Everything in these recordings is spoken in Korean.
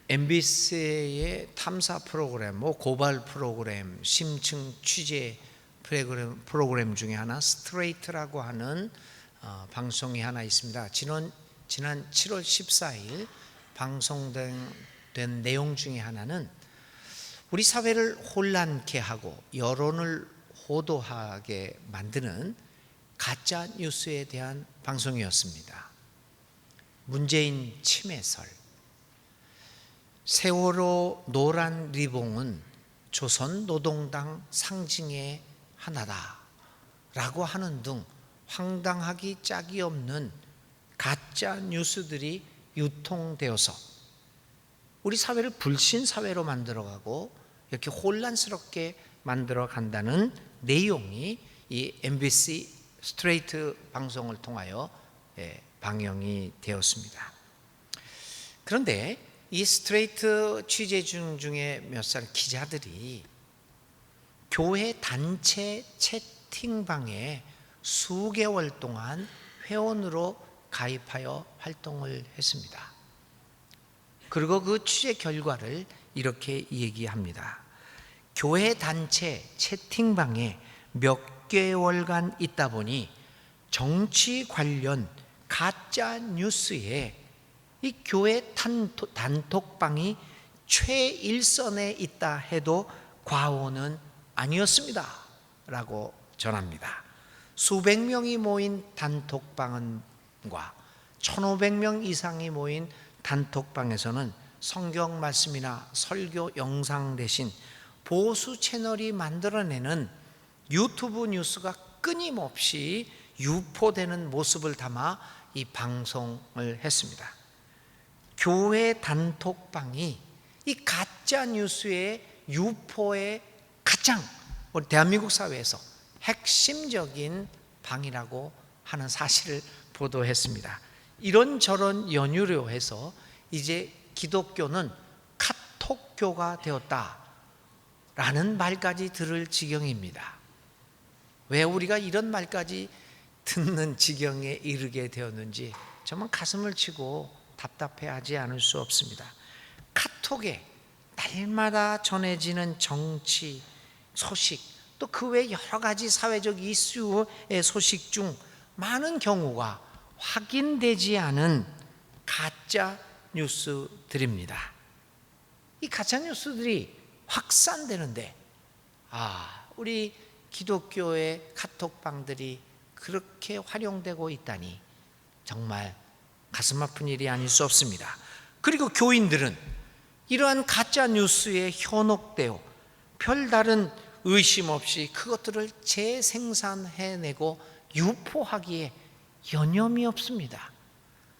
MBC의 탐사 프로그램, 고발 프로그램, 심층 취재 프로그램 중에 하나 스트레이트라고 하는 방송이 하나 있습니다. 지난 7월 14일 방송된 내용 중에 하나는 우리 사회를 혼란케 하고 여론을 호도하게 만드는 가짜 뉴스에 대한 방송이었습니다. 문재인 침해설, 세월호 노란 리본은 조선노동당 상징의 하나다라고 하는 등 황당하기 짝이 없는 가짜 뉴스들이 유통되어서 우리 사회를 불신사회로 만들어가고 이렇게 혼란스럽게 만들어간다는 내용이 이 MBC 스트레이트 방송을 통하여 방영이 되었습니다. 그런데 이 스트레이트 취재 중에 몇 살 기자들이 교회 단체 채팅방에 수개월 동안 회원으로 가입하여 활동을 했습니다. 그리고 그 취재 결과를 이렇게 얘기합니다. 교회 단체 채팅방에 몇 개월간 있다 보니 정치 관련 가짜 뉴스에 이 교회 단톡방이 최일선에 있다 해도 과언은 아니었습니다 라고 전합니다. 수백 명이 모인 단톡방과 1,500명 이상이 모인 단톡방에서는 성경 말씀이나 설교 영상 대신 보수 채널이 만들어내는 유튜브 뉴스가 끊임없이 유포되는 모습을 담아 이 방송을 했습니다. 교회 단톡방이 이 가짜 뉴스의 유포의 가장 우리 대한민국 사회에서 핵심적인 방이라고 하는 사실을 보도했습니다. 이런저런 연유로 해서 이제 기독교는 카톡교가 되었다라는 말까지 들을 지경입니다. 왜 우리가 이런 말까지 듣는 지경에 이르게 되었는지 정말 가슴을 치고 답답해하지 않을 수 없습니다. 카톡에 날마다 전해지는 정치 소식, 또 그 외 여러 가지 사회적 이슈의 소식 중 많은 경우가 확인되지 않은 가짜 뉴스들입니다. 이 가짜 뉴스들이 확산되는데 우리 기독교의 카톡방들이 그렇게 활용되고 있다니 정말 가슴 아픈 일이 아닐 수 없습니다. 그리고 교인들은 이러한 가짜 뉴스에 현혹되어 별다른 의심 없이 그것들을 재생산해내고 유포하기에 여념이 없습니다.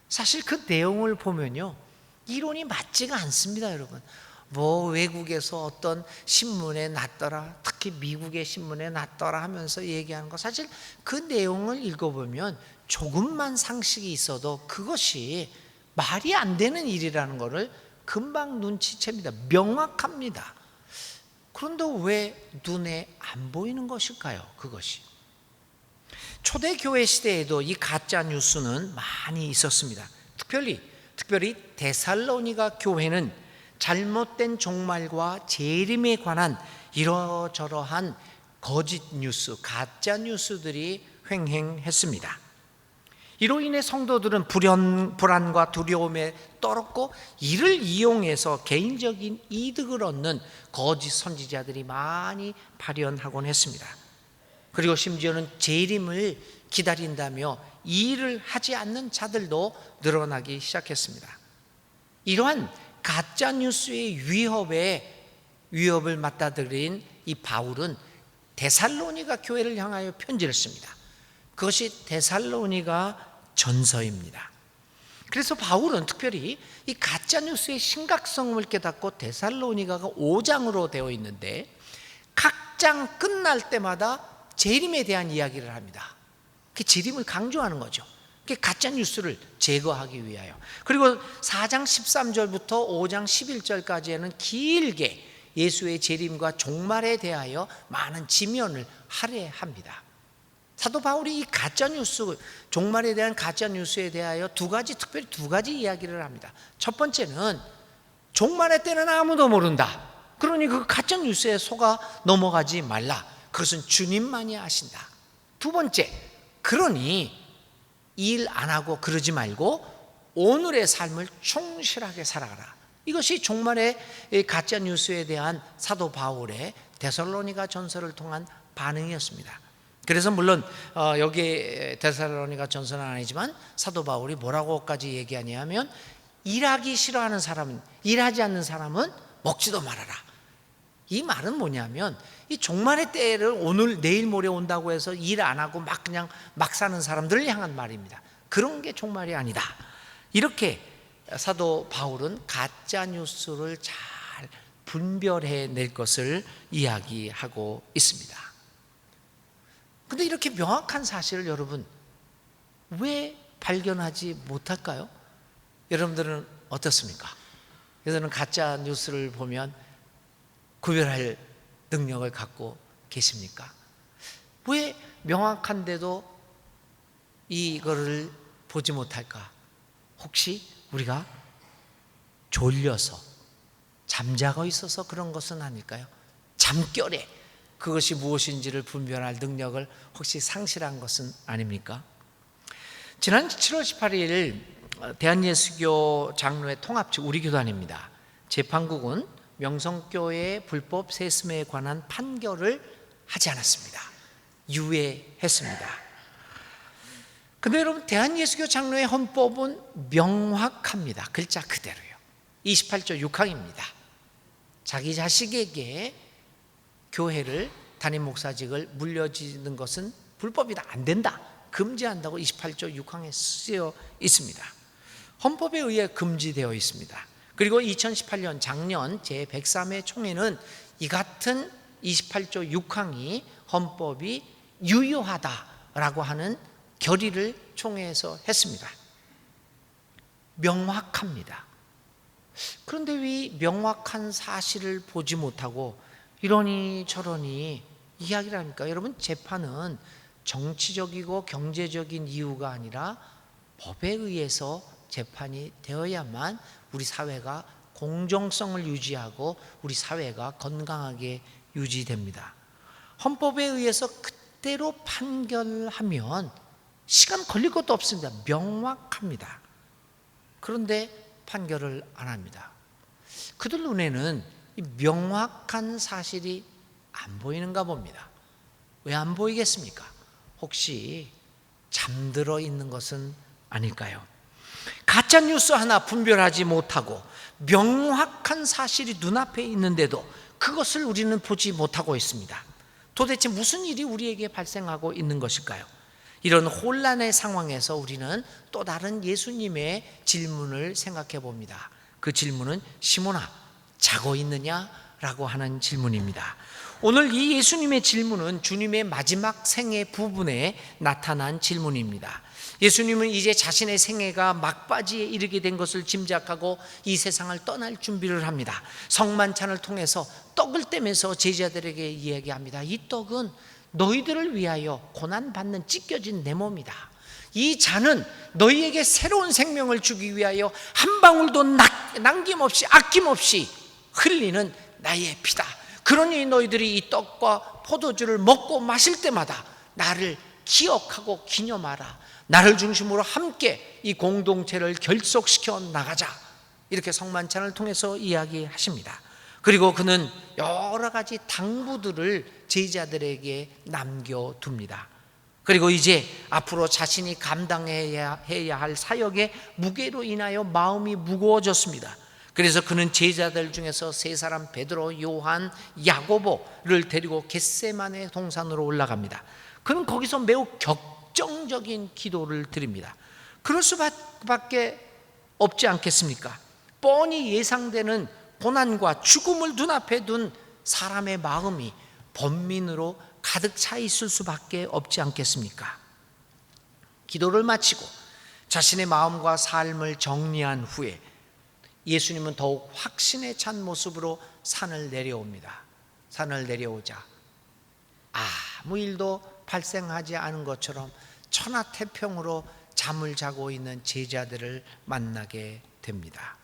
사실 그 내용을 보면요, 이론이 맞지가 않습니다. 여러분, 외국에서 어떤 신문에 났더라, 특히 미국의 신문에 났더라 하면서 얘기하는 거, 사실 그 내용을 읽어보면 조금만 상식이 있어도 그것이 말이 안 되는 일이라는 것을 금방 눈치챕니다. 명확합니다. 그런데 왜 눈에 안 보이는 것일까요? 그것이 초대교회 시대에도 이 가짜 뉴스는 많이 있었습니다. 특별히 데살로니가 교회는 잘못된 종말과 재림에 관한 이러저러한 거짓 뉴스, 가짜 뉴스들이 횡행했습니다. 이로 인해 성도들은 불안과 두려움에 떨었고, 이를 이용해서 개인적인 이득을 얻는 거짓 선지자들이 많이 발현하곤 했습니다. 그리고 심지어는 재림을 기다린다며 이 일을 하지 않는 자들도 늘어나기 시작했습니다. 이러한 가짜 뉴스의 위협을 맞닥뜨린 이 바울은 데살로니가 교회를 향하여 편지를 씁니다. 그것이 데살로니가 전서입니다. 그래서 바울은 특별히 이 가짜 뉴스의 심각성을 깨닫고 데살로니가가 5장으로 되어 있는데 각 장 끝날 때마다 재림에 대한 이야기를 합니다. 그 재림을 강조하는 거죠. 그 가짜 뉴스를 제거하기 위하여. 그리고 4장 13절부터 5장 11절까지에는 길게 예수의 재림과 종말에 대하여 많은 지면을 할애합니다. 사도 바울이 이 가짜 뉴스, 종말에 대한 가짜 뉴스에 대하여 특별히 두 가지 이야기를 합니다. 첫 번째는 종말의 때는 아무도 모른다. 그러니 그 가짜 뉴스에 속아 넘어가지 말라. 그것은 주님만이 아신다. 두 번째, 그러니 일 안 하고 그러지 말고 오늘의 삶을 충실하게 살아가라. 이것이 종말의 가짜 뉴스에 대한 사도 바울의 데살로니가 전서를 통한 반응이었습니다. 그래서 물론 여기 데살로니가 전서는 아니지만 사도 바울이 뭐라고까지 얘기하냐면, 일하기 싫어하는 사람은, 일하지 않는 사람은 먹지도 말아라. 이 말은 뭐냐면, 이 종말의 때를 오늘 내일 모레 온다고 해서 일 안 하고 그냥 막 사는 사람들을 향한 말입니다. 그런 게 종말이 아니다. 이렇게 사도 바울은 가짜 뉴스를 잘 분별해 낼 것을 이야기하고 있습니다. 근데 이렇게 명확한 사실을 여러분 왜 발견하지 못할까요? 여러분들은 어떻습니까? 여러분들은 가짜 뉴스를 보면 구별할 능력을 갖고 계십니까? 왜 명확한데도 이거를 보지 못할까? 혹시 우리가 졸려서 잠자고 있어서 그런 것은 아닐까요? 잠결에 그것이 무엇인지를 분별할 능력을 혹시 상실한 것은 아닙니까? 지난 7월 18일 대한예수교 장로회 통합측 우리 교단입니다. 재판국은 명성교회의 불법 세습에 관한 판결을 하지 않았습니다. 유예했습니다. 근데 여러분, 대한예수교 장로회 헌법은 명확합니다. 글자 그대로요. 28조 6항입니다. 자기 자식에게 교회를, 담임 목사직을 물려주는 것은 불법이다, 안 된다, 금지한다고 28조 6항에 쓰여 있습니다. 헌법에 의해 금지되어 있습니다. 그리고 2018년 작년 제103회 총회는 이 같은 28조 6항이 헌법이 유효하다라고 하는 결의를 총회에서 했습니다. 명확합니다. 그런데 왜 명확한 사실을 보지 못하고 이러니 저러니 이야기를 합니까? 여러분, 재판은 정치적이고 경제적인 이유가 아니라 법에 의해서 재판이 되어야만 우리 사회가 공정성을 유지하고 우리 사회가 건강하게 유지됩니다. 헌법에 의해서 그대로 판결하면 시간 걸릴 것도 없습니다. 명확합니다. 그런데 판결을 안 합니다. 그들 눈에는 이 명확한 사실이 안 보이는가 봅니다. 왜 안 보이겠습니까? 혹시 잠들어 있는 것은 아닐까요? 가짜 뉴스 하나 분별하지 못하고 명확한 사실이 눈앞에 있는데도 그것을 우리는 보지 못하고 있습니다. 도대체 무슨 일이 우리에게 발생하고 있는 것일까요? 이런 혼란의 상황에서 우리는 또 다른 예수님의 질문을 생각해 봅니다. 그 질문은 시몬아, 자고 있느냐? 라고 하는 질문입니다. 오늘 이 예수님의 질문은 주님의 마지막 생애 부분에 나타난 질문입니다. 예수님은 이제 자신의 생애가 막바지에 이르게 된 것을 짐작하고 이 세상을 떠날 준비를 합니다. 성만찬을 통해서 떡을 떼면서 제자들에게 이야기합니다. 이 떡은 너희들을 위하여 고난받는 찢겨진 내 몸이다. 이 잔은 너희에게 새로운 생명을 주기 위하여 한 방울도 남김없이 아낌없이 흘리는 나의 피다. 그러니 너희들이 이 떡과 포도주를 먹고 마실 때마다 나를 기억하고 기념하라. 나를 중심으로 함께 이 공동체를 결속시켜 나가자. 이렇게 성만찬을 통해서 이야기하십니다. 그리고 그는 여러 가지 당부들을 제자들에게 남겨둡니다. 그리고 이제 앞으로 자신이 감당해야 할 사역의 무게로 인하여 마음이 무거워졌습니다. 그래서 그는 제자들 중에서 세 사람, 베드로, 요한, 야고보를 데리고 겟세마네 동산으로 올라갑니다. 그는 거기서 매우 격정적인 기도를 드립니다. 그럴 수밖에 없지 않겠습니까? 뻔히 예상되는 고난과 죽음을 눈앞에 둔 사람의 마음이 번민으로 가득 차 있을 수밖에 없지 않겠습니까? 기도를 마치고 자신의 마음과 삶을 정리한 후에 예수님은 더욱 확신에 찬 모습으로 산을 내려옵니다. 산을 내려오자 아무 일도 발생하지 않은 것처럼 천하태평으로 잠을 자고 있는 제자들을 만나게 됩니다.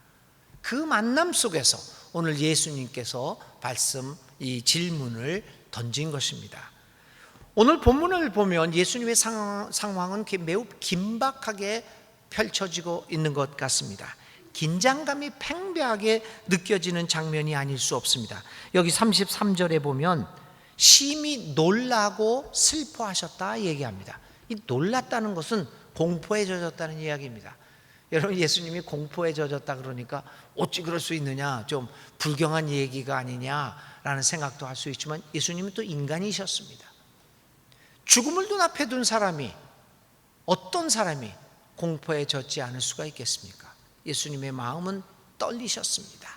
그 만남 속에서 오늘 예수님께서 이 질문을 던진 것입니다. 오늘 본문을 보면 예수님의 상황은 매우 긴박하게 펼쳐지고 있는 것 같습니다. 긴장감이 팽배하게 느껴지는 장면이 아닐 수 없습니다. 여기 33절에 보면 심히 놀라고 슬퍼하셨다 얘기합니다. 이 놀랐다는 것은 공포에 젖었다는 이야기입니다. 여러분, 예수님이 공포에 젖었다 그러니까 어찌 그럴 수 있느냐, 좀 불경한 얘기가 아니냐라는 생각도 할 수 있지만 예수님은 또 인간이셨습니다. 죽음을 눈앞에 둔 사람이, 어떤 사람이 공포에 젖지 않을 수가 있겠습니까? 예수님의 마음은 떨리셨습니다.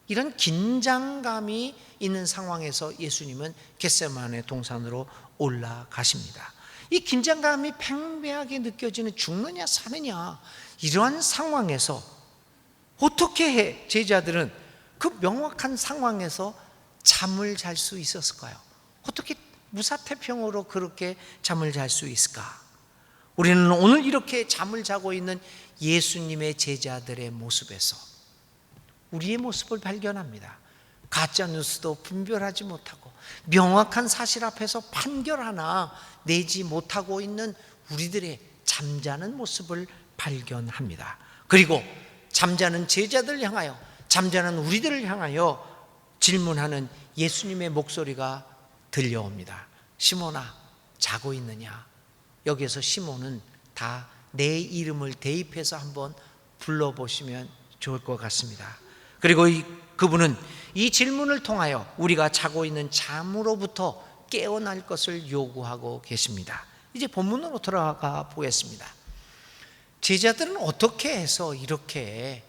이런 긴장감이 있는 상황에서 예수님은 겟세마네 동산으로 올라가십니다. 이 긴장감이 팽배하게 느껴지는, 죽느냐 사느냐 이러한 상황에서 어떻게 해 제자들은 그 명확한 상황에서 잠을 잘 수 있었을까요? 어떻게 무사태평으로 그렇게 잠을 잘 수 있을까? 우리는 오늘 이렇게 잠을 자고 있는 예수님의 제자들의 모습에서 우리의 모습을 발견합니다. 가짜 뉴스도 분별하지 못하고 명확한 사실 앞에서 판결 하나 내지 못하고 있는 우리들의 잠자는 모습을 발견합니다. 그리고 잠자는 제자들 향하여, 잠자는 우리들을 향하여 질문하는 예수님의 목소리가 들려옵니다. 시몬아, 자고 있느냐? 여기에서 시몬은 다 내 이름을 대입해서 한번 불러보시면 좋을 것 같습니다. 그리고 그분은 이 질문을 통하여 우리가 자고 있는 잠으로부터 깨어날 것을 요구하고 계십니다. 이제 본문으로 들어가 보겠습니다. 제자들은 어떻게 해서 이렇게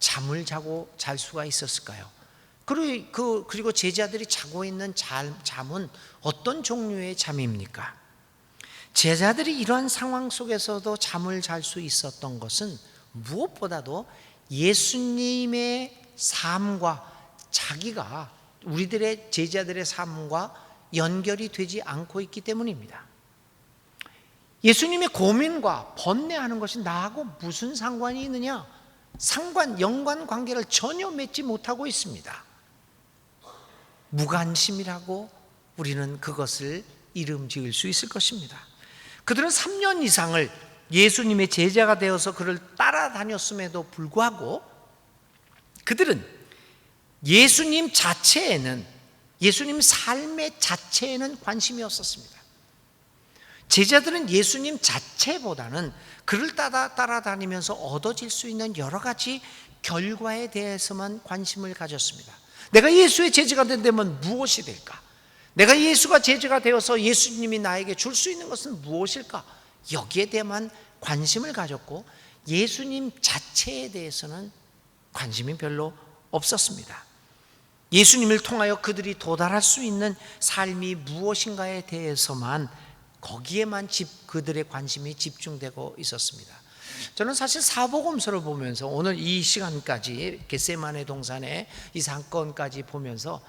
잠을 자고 잘 수가 있었을까요? 그리고 제자들이 자고 있는 잠은 어떤 종류의 잠입니까? 제자들이 이러한 상황 속에서도 잠을 잘 수 있었던 것은 무엇보다도 예수님의 삶과 자기가 우리들의 제자들의 삶과 연결이 되지 않고 있기 때문입니다. 예수님의 고민과 번뇌하는 것이 나하고 무슨 상관이 있느냐? 연관 관계를 전혀 맺지 못하고 있습니다. 무관심이라고 우리는 그것을 이름 지을 수 있을 것입니다. 그들은 3년 이상을 예수님의 제자가 되어서 그를 따라다녔음에도 불구하고 그들은 예수님 자체에는, 예수님 삶의 자체에는 관심이 없었습니다. 제자들은 예수님 자체보다는 그를 따라다니면서 얻어질 수 있는 여러 가지 결과에 대해서만 관심을 가졌습니다. 내가 예수의 제자가 된다면 무엇이 될까? 내가 예수가 제자가 되어서 예수님이 나에게 줄 수 있는 것은 무엇일까? 여기에 대한 관심을 가졌고 예수님 자체에 대해서는 관심이 별로 없었습니다. 예수님을 통하여 그들이 도달할 수 있는 삶이 무엇인가에 대해서만, 거기에만 그들의 관심이 집중되고 있었습니다. 저는 사실 사복음서를 보면서 오늘 이 시간까지 겟세마네 동산의 이 사건까지 보면서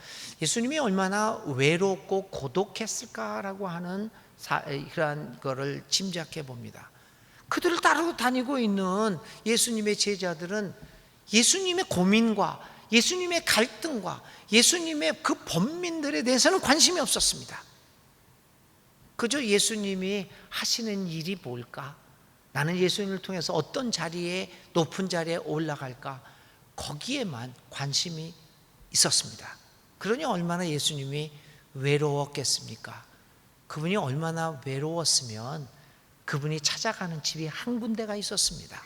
예수님이 얼마나 외롭고 고독했을까라고 하는 그러한 거를 짐작해 봅니다. 그들을 따라다니고 있는 예수님의 제자들은 예수님의 고민과 예수님의 갈등과 예수님의 그 범민들에 대해서는 관심이 없었습니다. 그저 예수님이 하시는 일이 뭘까? 나는 예수님을 통해서 어떤 자리에, 높은 자리에 올라갈까? 거기에만 관심이 있었습니다. 그러니 얼마나 예수님이 외로웠겠습니까? 그분이 얼마나 외로웠으면 그분이 찾아가는 집이 한 군데가 있었습니다.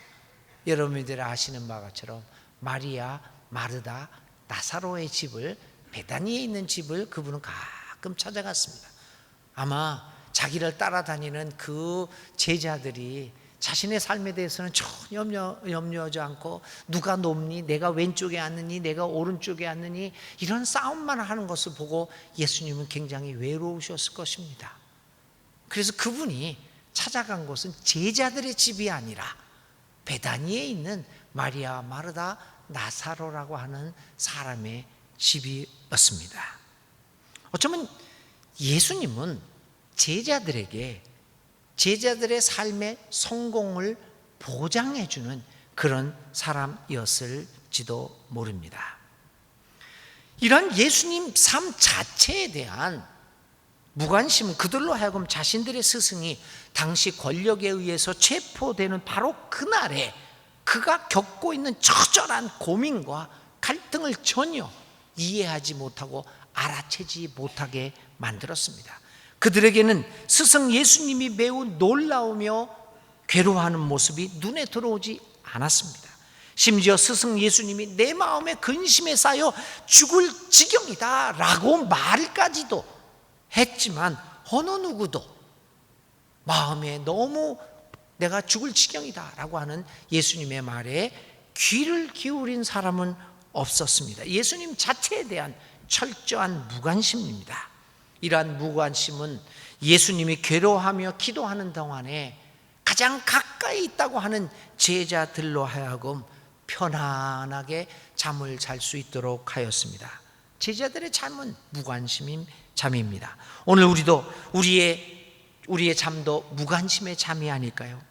여러분들이 아시는 바처럼 마리아, 마르다, 나사로의 집을, 베다니에 있는 집을 그분은 가끔 찾아갔습니다. 아마 자기를 따라다니는 그 제자들이 자신의 삶에 대해서는 전혀 염려하지 않고 누가 높니, 내가 왼쪽에 앉느니, 내가 오른쪽에 앉느니, 이런 싸움만 하는 것을 보고 예수님은 굉장히 외로우셨을 것입니다. 그래서 그분이 찾아간 곳은 제자들의 집이 아니라 베다니에 있는 마리아, 마르다, 나사로라고 하는 사람의 집이었습니다. 어쩌면 예수님은 제자들에게 제자들의 삶의 성공을 보장해주는 그런 사람이었을지도 모릅니다. 이런 예수님 삶 자체에 대한 무관심은 그들로 하여금 자신들의 스승이 당시 권력에 의해서 체포되는 바로 그날에 그가 겪고 있는 처절한 고민과 갈등을 전혀 이해하지 못하고 알아채지 못하게 만들었습니다. 그들에게는 스승 예수님이 매우 놀라우며 괴로워하는 모습이 눈에 들어오지 않았습니다. 심지어 스승 예수님이 내 마음에 근심에 쌓여 죽을 지경이다 라고 말까지도 했지만 어느 누구도 마음에 너무 내가 죽을 지경이다 라고 하는 예수님의 말에 귀를 기울인 사람은 없었습니다. 예수님 자체에 대한 철저한 무관심입니다. 이러한 무관심은 예수님이 괴로워하며 기도하는 동안에 가장 가까이 있다고 하는 제자들로 하여금 편안하게 잠을 잘 수 있도록 하였습니다. 제자들의 잠은 무관심인 잠입니다. 오늘 우리도 우리의 잠도 무관심의 잠이 아닐까요?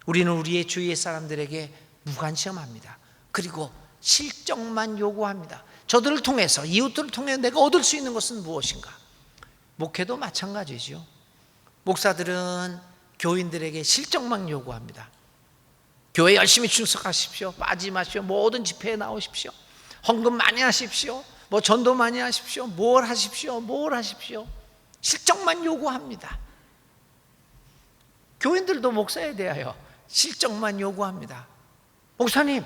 우리는 우리의 주위의 사람들에게 무관심합니다. 그리고 실적만 요구합니다. 저들을 통해서, 이웃들을 통해 내가 얻을 수 있는 것은 무엇인가? 목회도 마찬가지죠. 목사들은 교인들에게 실적만 요구합니다. 교회 열심히 출석하십시오. 빠지지 마십시오. 모든 집회에 나오십시오. 헌금 많이 하십시오. 전도 많이 하십시오. 뭘 하십시오. 실적만 요구합니다. 교인들도 목사에 대하여 실적만 요구합니다. 목사님,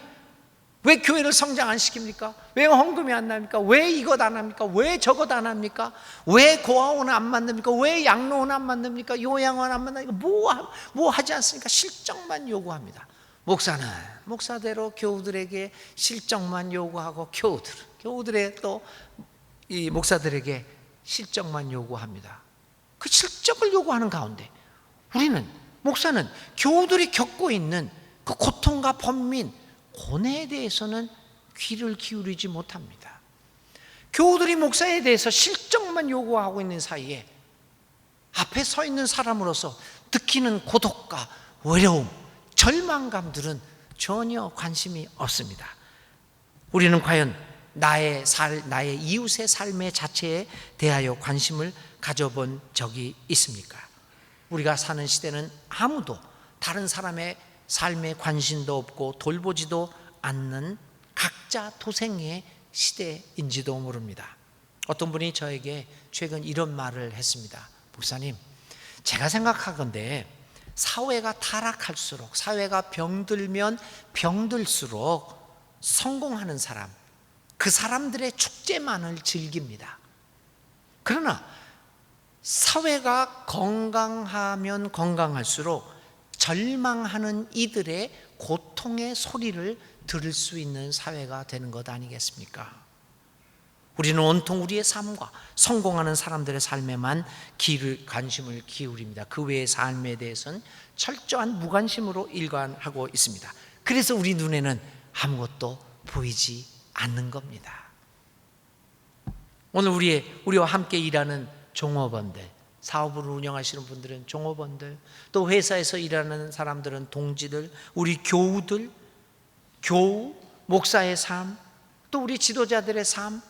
왜 교회를 성장 안 시킵니까? 왜 헌금이 안 납니까? 왜 이것 안 합니까? 왜 저것 안 합니까? 왜 고아원 안 만듭니까? 왜 양로원 안 만듭니까? 요양원 안 만듭니까? 뭐 하지 않습니까? 실적만 요구합니다. 목사는 목사대로 교우들에게 실적만 요구하고 교우들의 또 이 목사들에게 실적만 요구합니다. 그 실적을 요구하는 가운데 목사는 교우들이 겪고 있는 그 고통과 번민, 고뇌에 대해서는 귀를 기울이지 못합니다. 교우들이 목사에 대해서 실적만 요구하고 있는 사이에 앞에 서 있는 사람으로서 느끼는 고독과 외로움, 절망감들은 전혀 관심이 없습니다. 우리는 과연 나의 이웃의 삶의 자체에 대하여 관심을 가져본 적이 있습니까? 우리가 사는 시대는 아무도 다른 사람의 삶에 관심도 없고 돌보지도 않는 각자 도생의 시대인지도 모릅니다. 어떤 분이 저에게 최근 이런 말을 했습니다. 목사님, 제가 생각하건대 사회가 타락할수록, 사회가 병들면 병들수록 성공하는 사람, 그 사람들의 축제만을 즐깁니다. 그러나 사회가 건강하면 건강할수록 절망하는 이들의 고통의 소리를 들을 수 있는 사회가 되는 것 아니겠습니까? 우리는 온통 우리의 삶과 성공하는 사람들의 삶에만 관심을 기울입니다. 그 외의 삶에 대해서는 철저한 무관심으로 일관하고 있습니다. 그래서 우리 눈에는 아무것도 보이지 않는 겁니다. 오늘 우리와 함께 일하는 종업원들, 사업을 운영하시는 분들은 종업원들, 또 회사에서 일하는 사람들은 동지들, 우리 교우들, 목사의 삶, 또 우리 지도자들의 삶,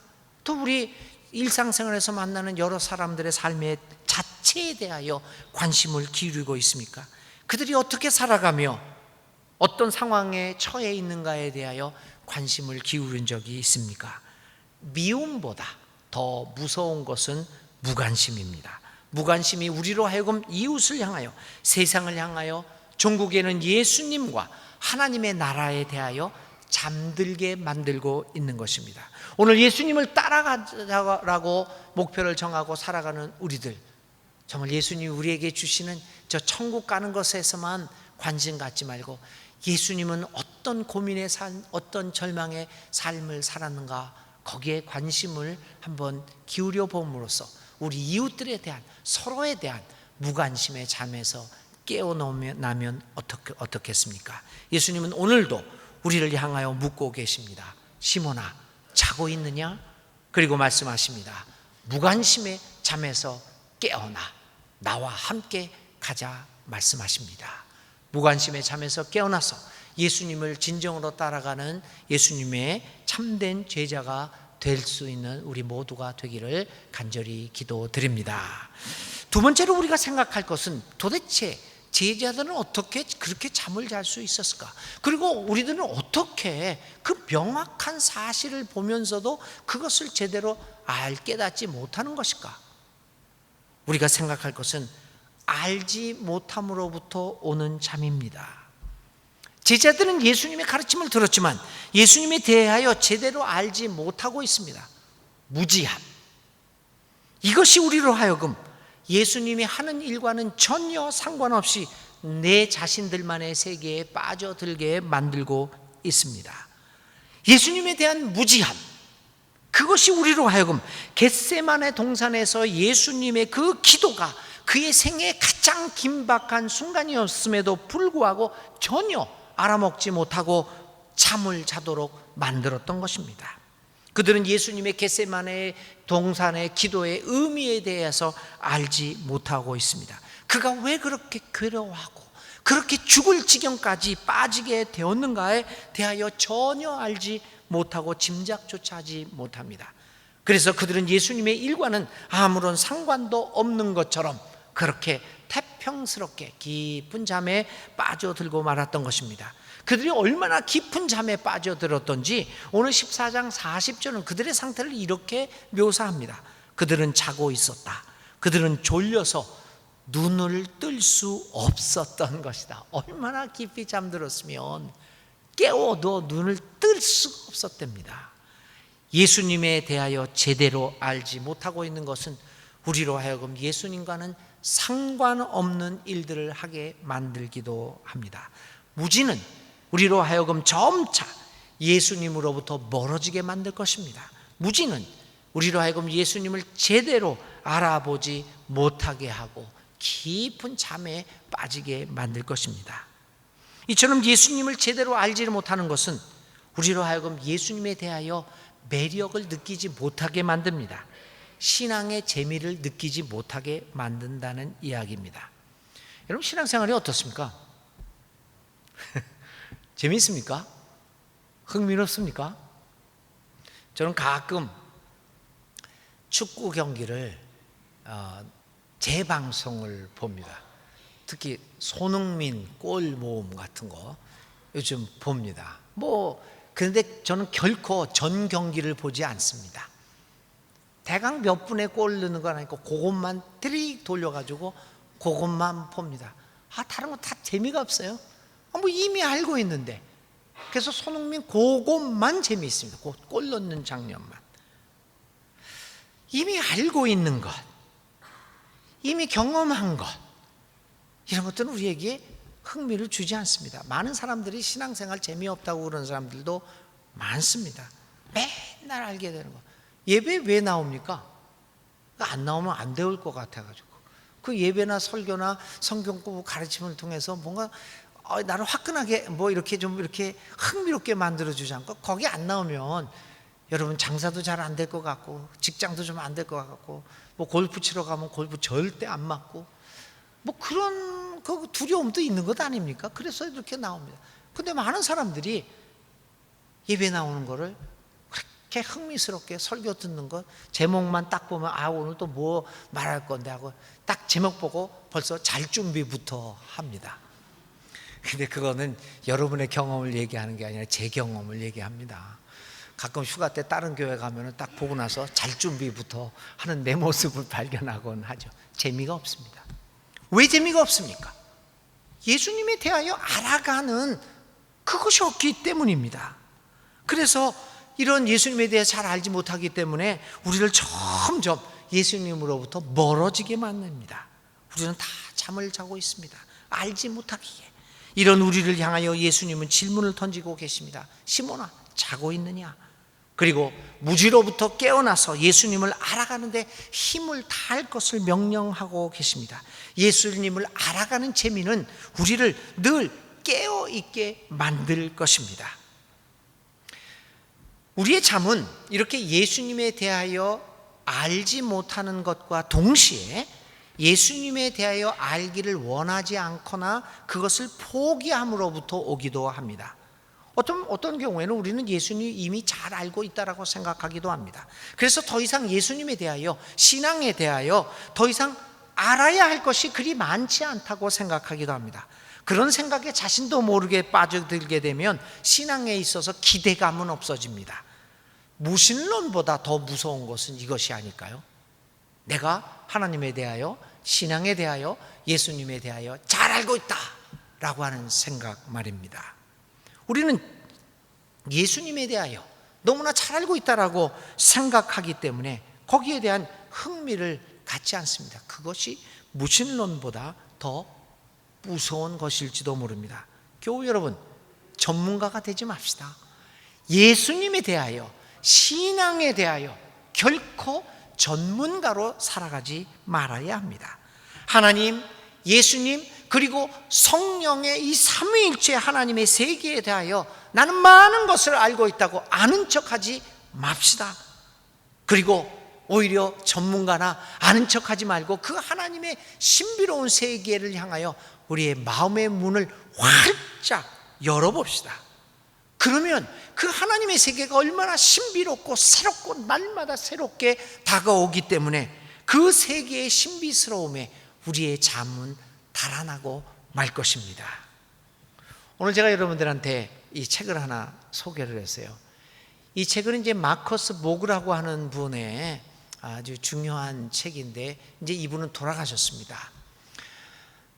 또 우리 일상생활에서 만나는 여러 사람들의 삶의 자체에 대하여 관심을 기울이고 있습니까? 그들이 어떻게 살아가며 어떤 상황에 처해 있는가에 대하여 관심을 기울인 적이 있습니까? 미움보다 더 무서운 것은 무관심입니다. 무관심이 우리로 하여금 이웃을 향하여, 세상을 향하여, 종국에는 예수님과 하나님의 나라에 대하여 잠들게 만들고 있는 것입니다. 오늘 예수님을 따라가자고 목표를 정하고 살아가는 우리들, 정말 예수님이 우리에게 주시는 저 천국 가는 것에서만 관심 갖지 말고 예수님은 어떤 고민의 삶, 어떤 절망의 삶을 살았는가, 거기에 관심을 한번 기울여 봄으로써 우리 이웃들에 대한, 서로에 대한 무관심의 잠에서 깨어나면 어떻겠습니까? 예수님은 오늘도 우리를 향하여 묻고 계십니다. 시몬아, 자고 있느냐? 그리고 말씀하십니다. 무관심의 잠에서 깨어나 나와 함께 가자 말씀하십니다. 무관심에 잠에서 깨어나서 예수님을 진정으로 따라가는 예수님의 참된 제자가 될 수 있는 우리 모두가 되기를 간절히 기도드립니다. 두 번째로 우리가 생각할 것은 도대체 제자들은 어떻게 그렇게 잠을 잘 수 있었을까? 그리고 우리들은 어떻게 그 명확한 사실을 보면서도 그것을 제대로 깨닫지 못하는 것일까? 우리가 생각할 것은 알지 못함으로부터 오는 잠입니다. 제자들은 예수님의 가르침을 들었지만 예수님에 대하여 제대로 알지 못하고 있습니다. 무지함. 이것이 우리로 하여금 예수님이 하는 일과는 전혀 상관없이 내 자신들만의 세계에 빠져들게 만들고 있습니다. 예수님에 대한 무지함, 그것이 우리로 하여금 겟세마네 동산에서 예수님의 그 기도가 그의 생애의 가장 긴박한 순간이었음에도 불구하고 전혀 알아먹지 못하고 잠을 자도록 만들었던 것입니다. 그들은 예수님의 겟세마네 동산의 기도의 의미에 대해서 알지 못하고 있습니다. 그가 왜 그렇게 괴로워하고 그렇게 죽을 지경까지 빠지게 되었는가에 대하여 전혀 알지 못하고 짐작조차 하지 못합니다. 그래서 그들은 예수님의 일과는 아무런 상관도 없는 것처럼 그렇게 태평스럽게 깊은 잠에 빠져들고 말았던 것입니다. 그들이 얼마나 깊은 잠에 빠져들었던지 오늘 14장 40절은 그들의 상태를 이렇게 묘사합니다. 그들은 자고 있었다. 그들은 졸려서 눈을 뜰 수 없었던 것이다. 얼마나 깊이 잠들었으면 깨워도 눈을 뜰 수가 없었답니다. 예수님에 대하여 제대로 알지 못하고 있는 것은 우리로 하여금 예수님과는 상관없는 일들을 하게 만들기도 합니다. 무지는 우리로 하여금 점차 예수님으로부터 멀어지게 만들 것입니다. 무지는 우리로 하여금 예수님을 제대로 알아보지 못하게 하고 깊은 잠에 빠지게 만들 것입니다. 이처럼 예수님을 제대로 알지를 못하는 것은 우리로 하여금 예수님에 대하여 매력을 느끼지 못하게 만듭니다. 신앙의 재미를 느끼지 못하게 만든다는 이야기입니다. 여러분, 신앙생활이 어떻습니까? 재미있습니까? 흥미롭습니까? 저는 가끔 축구 경기를 재방송을 봅니다. 특히 손흥민 골 모음 같은 거 요즘 봅니다. 그런데 저는 결코 전 경기를 보지 않습니다. 대강 몇 분에 골 넣는 건 아니고 그것만 드릭 돌려가지고 그것만 봅니다. 다른 거 다 재미가 없어요. 이미 알고 있는데. 그래서 손흥민 그것만 재미있습니다. 골 넣는 장면만. 이미 알고 있는 것, 이미 경험한 것, 이런 것들은 우리에게 흥미를 주지 않습니다. 많은 사람들이 신앙생활 재미없다고 그러는 사람들도 많습니다. 맨날 알게 되는 거. 예배 왜 나옵니까? 안 나오면 안 배울 것 같아가지고. 그 예배나 설교나 성경 공부 가르침을 통해서 뭔가 나를 화끈하게 이렇게 좀 이렇게 흥미롭게 만들어주지 않고, 거기 안 나오면 여러분 장사도 잘 안 될 것 같고, 직장도 좀 안 될 것 같고, 골프 치러 가면 골프 절대 안 맞고, 그런 그 두려움도 있는 것 아닙니까? 그래서 이렇게 나옵니다. 근데 많은 사람들이 예배 나오는 거를 그렇게 흥미스럽게 설교 듣는 것, 제목만 딱 보면 오늘 또 뭐 말할 건데 하고 딱 제목 보고 벌써 잘 준비부터 합니다. 근데 그거는 여러분의 경험을 얘기하는 게 아니라 제 경험을 얘기합니다. 가끔 휴가 때 다른 교회 가면 딱 보고 나서 잘 준비부터 하는 내 모습을 발견하곤 하죠. 재미가 없습니다. 왜 재미가 없습니까? 예수님에 대하여 알아가는 그것이 없기 때문입니다. 그래서 이런 예수님에 대해 잘 알지 못하기 때문에 우리를 점점 예수님으로부터 멀어지게 만듭니다. 우리는 다 잠을 자고 있습니다. 알지 못하기에. 이런 우리를 향하여 예수님은 질문을 던지고 계십니다. 시몬아, 자고 있느냐? 그리고 무지로부터 깨어나서 예수님을 알아가는데 힘을 다할 것을 명령하고 계십니다. 예수님을 알아가는 재미는 우리를 늘 깨어있게 만들 것입니다. 우리의 잠은 이렇게 예수님에 대하여 알지 못하는 것과 동시에 예수님에 대하여 알기를 원하지 않거나 그것을 포기함으로부터 오기도 합니다. 어떤 경우에는 우리는 예수님 이미 잘 알고 있다라고 생각하기도 합니다. 그래서 더 이상 예수님에 대하여, 신앙에 대하여 더 이상 알아야 할 것이 그리 많지 않다고 생각하기도 합니다. 그런 생각에 자신도 모르게 빠져들게 되면 신앙에 있어서 기대감은 없어집니다. 무신론보다 더 무서운 것은 이것이 아닐까요? 내가 하나님에 대하여, 신앙에 대하여, 예수님에 대하여 잘 알고 있다 라고 하는 생각 말입니다. 우리는 예수님에 대하여 너무나 잘 알고 있다라고 생각하기 때문에 거기에 대한 흥미를 갖지 않습니다. 그것이 무신론보다 더 무서운 것일지도 모릅니다. 교우 여러분, 전문가가 되지 맙시다. 예수님에 대하여, 신앙에 대하여 결코 전문가로 살아가지 말아야 합니다. 하나님, 예수님, 그리고 성령의 이 삼위일체 하나님의 세계에 대하여 나는 많은 것을 알고 있다고 아는 척하지 맙시다. 그리고 오히려 전문가나 아는 척하지 말고 그 하나님의 신비로운 세계를 향하여 우리의 마음의 문을 활짝 열어봅시다. 그러면 그 하나님의 세계가 얼마나 신비롭고 새롭고 날마다 새롭게 다가오기 때문에 그 세계의 신비스러움에 우리의 잠은 달아나고 말 것입니다. 오늘 제가 여러분들한테 이 책을 하나 소개를 했어요. 이 책은 이제 마커스 모그라고 하는 분의 아주 중요한 책인데 이제 이분은 돌아가셨습니다.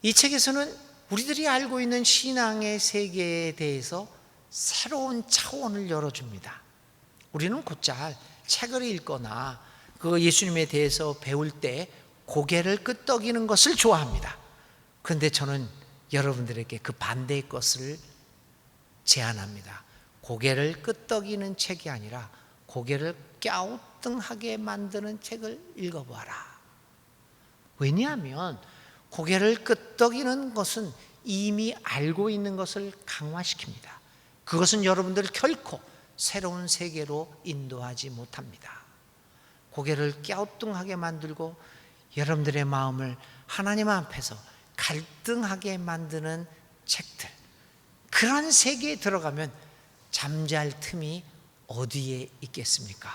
이 책에서는 우리들이 알고 있는 신앙의 세계에 대해서 새로운 차원을 열어줍니다. 우리는 곧잘 책을 읽거나 그 예수님에 대해서 배울 때 고개를 끄덕이는 것을 좋아합니다. 그런데 저는 여러분들에게 그 반대의 것을 제안합니다. 고개를 끄덕이는 책이 아니라 고개를 갸우뚱하게 만드는 책을 읽어봐라. 왜냐하면 고개를 끄덕이는 것은 이미 알고 있는 것을 강화시킵니다. 그것은 여러분들을 결코 새로운 세계로 인도하지 못합니다. 고개를 갸우뚱하게 만들고 여러분들의 마음을 하나님 앞에서 갈등하게 만드는 책들, 그런 세계에 들어가면 잠잘 틈이 어디에 있겠습니까?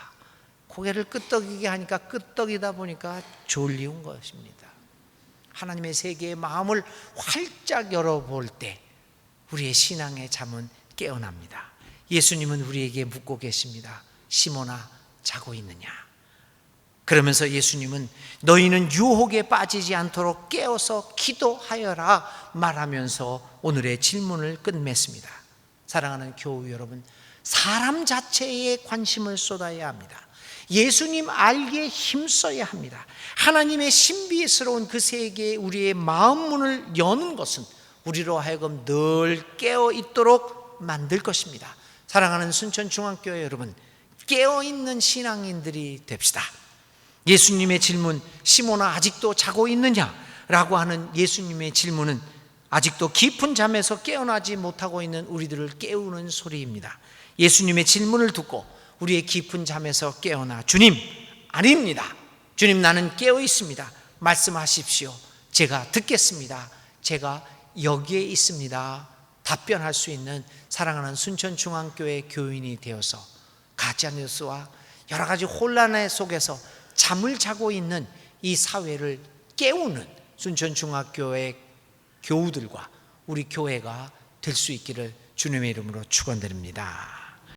고개를 끄덕이게 하니까 끄덕이다 보니까 졸리운 것입니다. 하나님의 세계의 마음을 활짝 열어볼 때 우리의 신앙의 잠은 깨어납니다. 예수님은 우리에게 묻고 계십니다. 시몬아, 자고 있느냐? 그러면서 예수님은 너희는 유혹에 빠지지 않도록 깨어서 기도하여라 말하면서 오늘의 질문을 끝맺습니다. 사랑하는 교우 여러분, 사람 자체에 관심을 쏟아야 합니다. 예수님 알기에 힘써야 합니다. 하나님의 신비스러운 그 세계에 우리의 마음 문을 여는 것은 우리로 하여금 늘 깨어 있도록 만들 것입니다. 사랑하는 순천중앙교회 여러분, 깨어있는 신앙인들이 됩시다. 예수님의 질문, 시몬아 아직도 자고 있느냐? 라고 하는 예수님의 질문은 아직도 깊은 잠에서 깨어나지 못하고 있는 우리들을 깨우는 소리입니다. 예수님의 질문을 듣고 우리의 깊은 잠에서 깨어나 주님, 아닙니다. 주님, 나는 깨어 있습니다. 말씀하십시오. 제가 듣겠습니다. 제가 여기에 있습니다. 답변할 수 있는 사랑하는 순천중앙교회 교인이 되어서 가짜뉴스와 여러 가지 혼란 속에서 잠을 자고 있는 이 사회를 깨우는 순천중학교의 교우들과 우리 교회가 될 수 있기를 주님의 이름으로 축원드립니다.